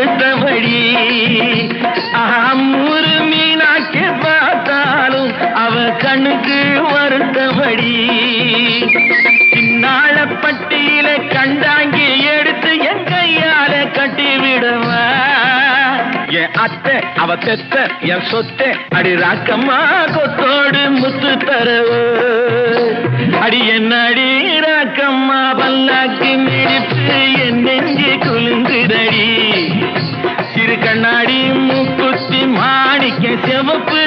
வருத்தபடி அம்மூரு மீனாட்சி பார்த்தாலும் அவ கண்ணுக்கு வருத்தபடி சின்னாளப்பட்டியில கண்டாங்கி எடுத்து என் கையால கட்டி விடுவா என் அத்தை அவ தெத்த என் சொத்தை அடி ராக்கம்மா கொத்தோடு முத்து தரவோ அடி என்ன அடி ராக்கம்மா பல்லாக்கு மிடிப்பு என் நெஞ்சு குலுங்குதடி சிறு கண்ணாடி மூக்குத்தி மாணிக்க சிவப்பு